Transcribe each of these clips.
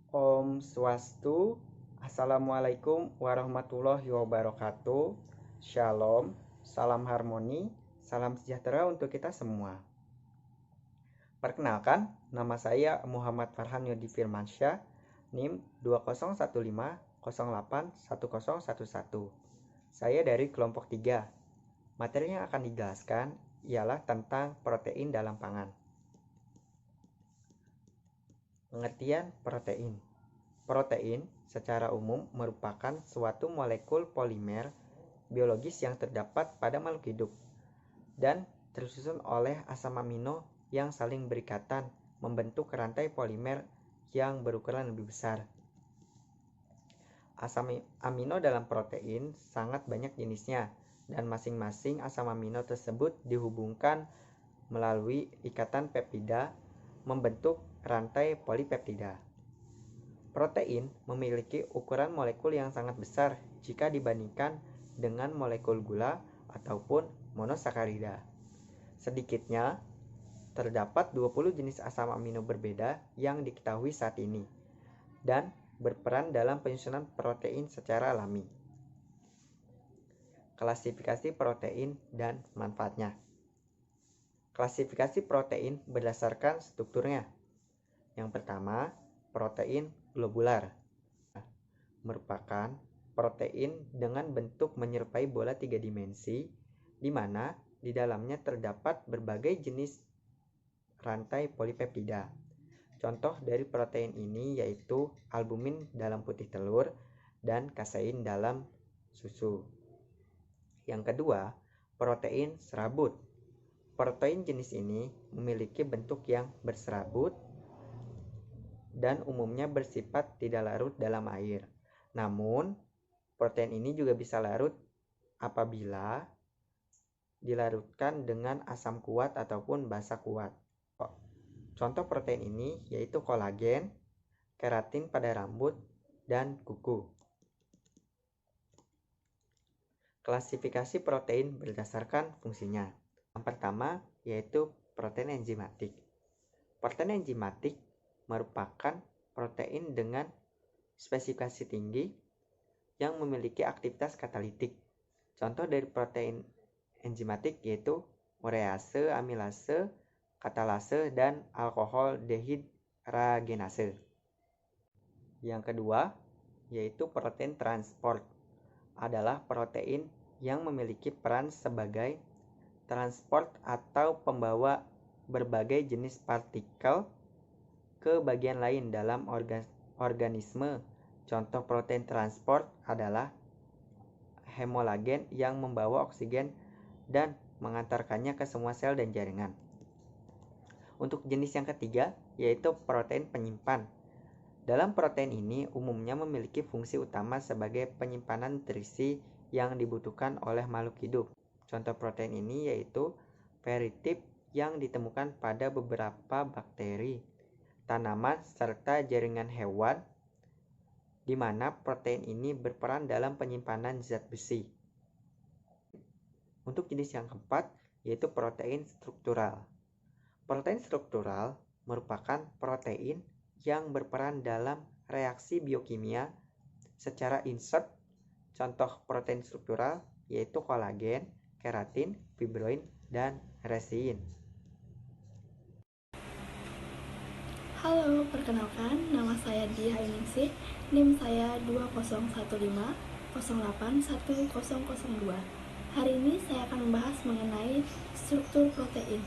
Om Swastu, Assalamualaikum warahmatullahi wabarakatuh. Shalom, salam harmoni, salam sejahtera untuk kita semua. Perkenalkan, nama saya Muhammad Farhan Yodi Firmansyah, NIM 2015081011. Saya dari kelompok 3. Materi yang akan dijelaskan ialah tentang protein dalam pangan. Pengertian protein. Protein secara umum merupakan suatu molekul polimer biologis yang terdapat pada makhluk hidup dan tersusun oleh asam amino yang saling berikatan membentuk rantai polimer yang berukuran lebih besar. Asam amino dalam protein sangat banyak jenisnya dan masing-masing asam amino tersebut dihubungkan melalui ikatan peptida membentuk rantai polipeptida. Protein memiliki ukuran molekul yang sangat besar jika dibandingkan dengan molekul gula ataupun monosakarida. Sedikitnya, terdapat 20 jenis asam amino berbeda yang diketahui saat ini dan berperan dalam penyusunan protein secara alami. Klasifikasi protein dan manfaatnya. Klasifikasi protein berdasarkan strukturnya. Yang pertama, protein globular merupakan protein dengan bentuk menyerupai bola 3 dimensi di mana di dalamnya terdapat berbagai jenis rantai polipeptida. Contoh dari protein ini yaitu albumin dalam putih telur dan kasein dalam susu. Yang kedua, protein serabut. Protein jenis ini memiliki bentuk yang berserabut dan umumnya bersifat tidak larut dalam air. Namun, protein ini juga bisa larut apabila dilarutkan dengan asam kuat ataupun basa kuat. Contoh protein ini yaitu kolagen, keratin pada rambut, dan kuku. Klasifikasi protein berdasarkan fungsinya. Yang pertama yaitu protein enzimatik. Protein enzimatik merupakan protein dengan spesifikasi tinggi yang memiliki aktivitas katalitik. Contoh dari protein enzimatik yaitu urease, amilase, katalase, dan alkohol dehidrogenase. Yang kedua yaitu protein transport adalah protein yang memiliki peran sebagai transport atau pembawa berbagai jenis partikel ke bagian lain dalam organisme. Contoh protein transport adalah hemolagen yang membawa oksigen dan mengantarkannya ke semua sel dan jaringan. Untuk jenis yang ketiga yaitu protein penyimpan. Dalam protein ini umumnya memiliki fungsi utama sebagai penyimpanan nutrisi yang dibutuhkan oleh makhluk hidup. Contoh protein ini yaitu ferritip yang ditemukan pada beberapa bakteri, tanaman, serta jaringan hewan, di mana protein ini berperan dalam penyimpanan zat besi. Untuk jenis yang keempat yaitu protein struktural. Protein struktural merupakan protein yang berperan dalam reaksi biokimia secara insert. Contoh protein struktural yaitu kolagen, keratin, fibroin, dan resin. Halo, perkenalkan, nama saya Diah Ningsih, NIM saya 2015081002. Hari ini saya akan membahas mengenai struktur protein.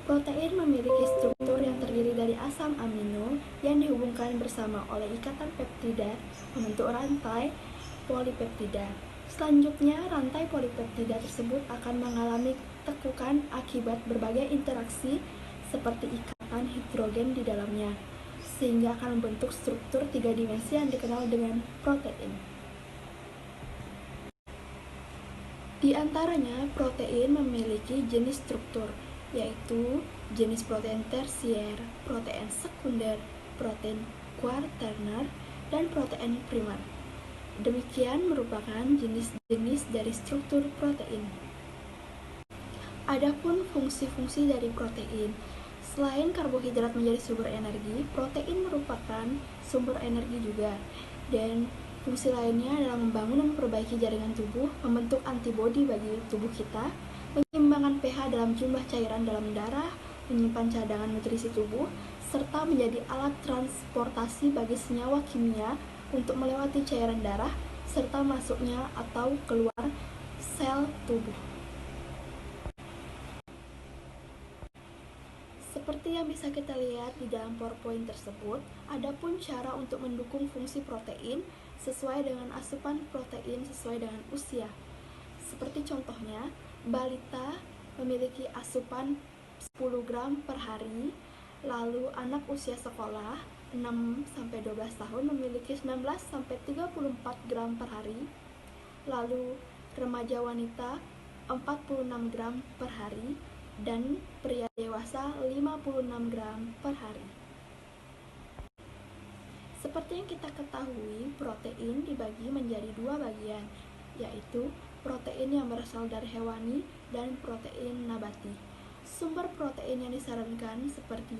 Protein memiliki struktur yang terdiri dari asam amino yang dihubungkan bersama oleh ikatan peptida membentuk rantai polipeptida. Selanjutnya, rantai polipeptida tersebut akan mengalami tekukan akibat berbagai interaksi seperti ikatan hidrogen di dalamnya, sehingga akan membentuk struktur 3 dimensi yang dikenal dengan protein. Di antaranya, protein memiliki jenis struktur, yaitu jenis protein tersier, protein sekunder, protein quaterner, dan protein primer. Demikian merupakan jenis-jenis dari struktur protein. Adapun fungsi-fungsi dari protein, selain karbohidrat menjadi sumber energi, protein merupakan sumber energi juga. Dan fungsi lainnya adalah membangun dan memperbaiki jaringan tubuh, membentuk antibodi bagi tubuh kita, menyeimbangkan pH dalam jumlah cairan dalam darah, menyimpan cadangan nutrisi tubuh, serta menjadi alat transportasi bagi senyawa kimia untuk melewati cairan darah, serta masuknya atau keluar sel tubuh. Seperti yang bisa kita lihat di dalam PowerPoint tersebut, ada pun cara untuk mendukung fungsi protein sesuai dengan asupan protein sesuai dengan usia. Seperti contohnya, balita memiliki asupan 10 gram per hari, lalu anak usia sekolah 6-12 tahun memiliki 19-34 gram per hari, lalu remaja wanita 46 gram per hari, dan pria dewasa 56 gram per hari. Seperti yang kita ketahui, protein dibagi menjadi dua bagian, yaitu protein yang berasal dari hewani dan protein nabati. Sumber protein yang disarankan seperti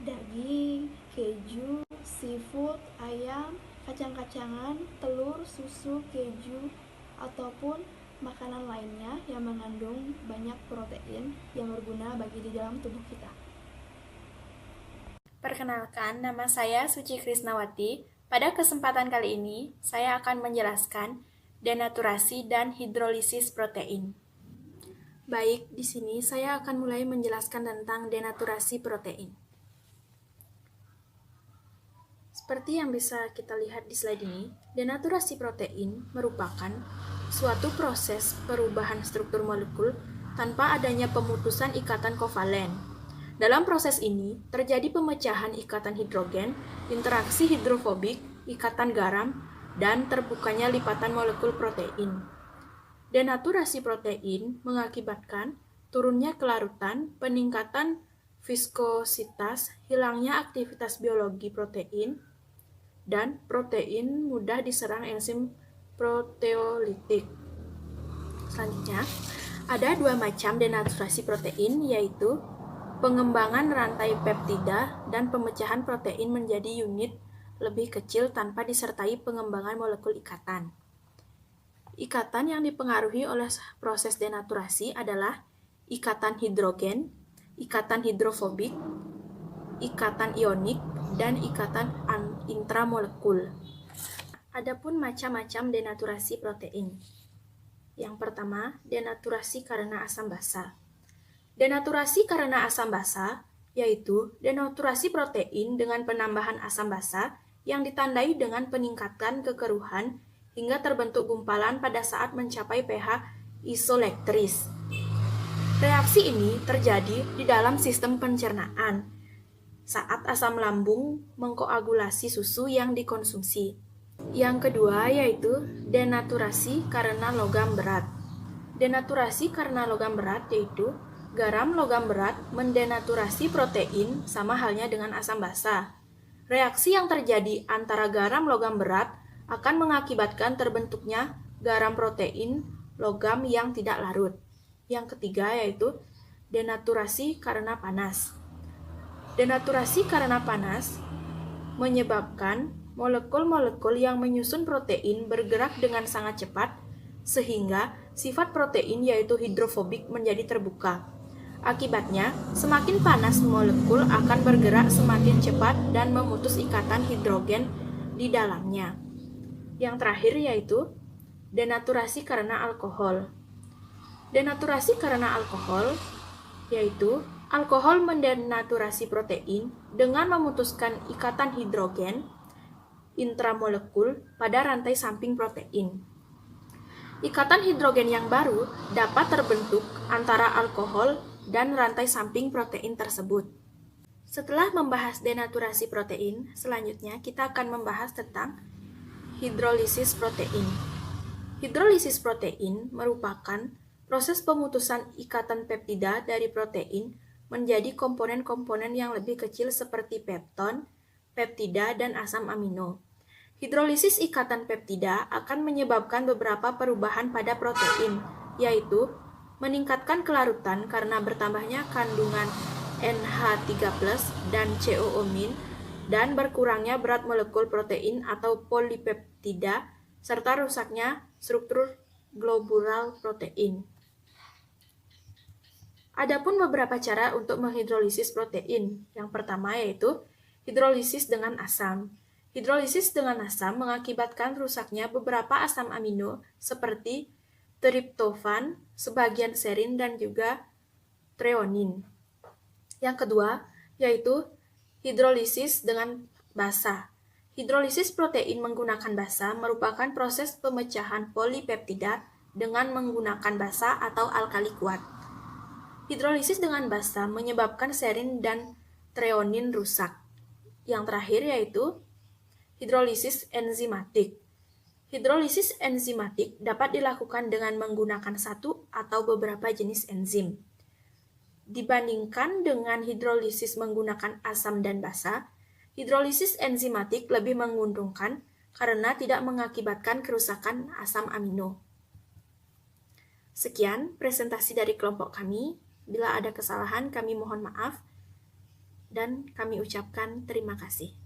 daging, keju, seafood, ayam, kacang-kacangan, telur, susu, keju, ataupun makanan lainnya yang mengandung banyak protein yang berguna bagi di dalam tubuh kita. Perkenalkan, nama saya Suci Krisnawati. Pada kesempatan kali ini, saya akan menjelaskan denaturasi dan hidrolisis protein. Baik, di sini saya akan mulai menjelaskan tentang denaturasi protein. Seperti yang bisa kita lihat di slide ini, denaturasi protein merupakan suatu proses perubahan struktur molekul tanpa adanya pemutusan ikatan kovalen. Dalam proses ini, terjadi pemecahan ikatan hidrogen, interaksi hidrofobik, ikatan garam, dan terbukanya lipatan molekul protein. Denaturasi protein mengakibatkan turunnya kelarutan, peningkatan viskositas, hilangnya aktivitas biologi protein, dan protein mudah diserang enzim proteolitik. Selanjutnya, ada dua macam denaturasi protein, yaitu pengembangan rantai peptida dan pemecahan protein menjadi unit lebih kecil tanpa disertai pengembangan molekul ikatan. Ikatan yang dipengaruhi oleh proses denaturasi adalah ikatan hidrogen, ikatan hidrofobik, ikatan ionik, dan ikatan intramolekul. Adapun macam-macam denaturasi protein. Yang pertama, denaturasi karena asam basa. Denaturasi karena asam basa yaitu denaturasi protein dengan penambahan asam basa yang ditandai dengan peningkatan kekeruhan hingga terbentuk gumpalan pada saat mencapai pH isoelektris. Reaksi ini terjadi di dalam sistem pencernaan saat asam lambung mengkoagulasi susu yang dikonsumsi. Yang kedua yaitu denaturasi karena logam berat. Denaturasi karena logam berat yaitu garam logam berat mendenaturasi protein sama halnya dengan asam basa. Reaksi yang terjadi antara garam logam berat akan mengakibatkan terbentuknya garam protein logam yang tidak larut. Yang ketiga yaitu denaturasi karena panas. Denaturasi karena panas menyebabkan molekul-molekul yang menyusun protein bergerak dengan sangat cepat, sehingga sifat protein yaitu hidrofobik menjadi terbuka. Akibatnya, semakin panas molekul akan bergerak semakin cepat dan memutus ikatan hidrogen di dalamnya. Yang terakhir yaitu denaturasi karena alkohol. Denaturasi karena alkohol yaitu alkohol mendenaturasi protein dengan memutuskan ikatan hidrogen intramolekul pada rantai samping protein. Ikatan hidrogen yang baru dapat terbentuk antara alkohol dan rantai samping protein tersebut. Setelah membahas denaturasi protein, selanjutnya kita akan membahas tentang hidrolisis protein. Hidrolisis protein merupakan proses pemutusan ikatan peptida dari protein menjadi komponen-komponen yang lebih kecil seperti pepton, peptida, dan asam amino. Hidrolisis ikatan peptida akan menyebabkan beberapa perubahan pada protein, yaitu meningkatkan kelarutan karena bertambahnya kandungan NH3+ dan COOmin, dan berkurangnya berat molekul protein atau polipeptida, serta rusaknya struktur globular protein. Adapun beberapa cara untuk menghidrolisis protein. Yang pertama yaitu hidrolisis dengan asam. Hidrolisis dengan asam mengakibatkan rusaknya beberapa asam amino seperti triptofan, sebagian serin, dan juga treonin. Yang kedua yaitu hidrolisis dengan basa. Hidrolisis protein menggunakan basa merupakan proses pemecahan polipeptida dengan menggunakan basa atau alkali kuat. Hidrolisis dengan basa menyebabkan serin dan treonin rusak. Yang terakhir yaitu hidrolisis enzimatik. Hidrolisis enzimatik dapat dilakukan dengan menggunakan satu atau beberapa jenis enzim. Dibandingkan dengan hidrolisis menggunakan asam dan basa, hidrolisis enzimatik lebih menguntungkan karena tidak mengakibatkan kerusakan asam amino. Sekian presentasi dari kelompok kami. Bila ada kesalahan, kami mohon maaf dan kami ucapkan terima kasih.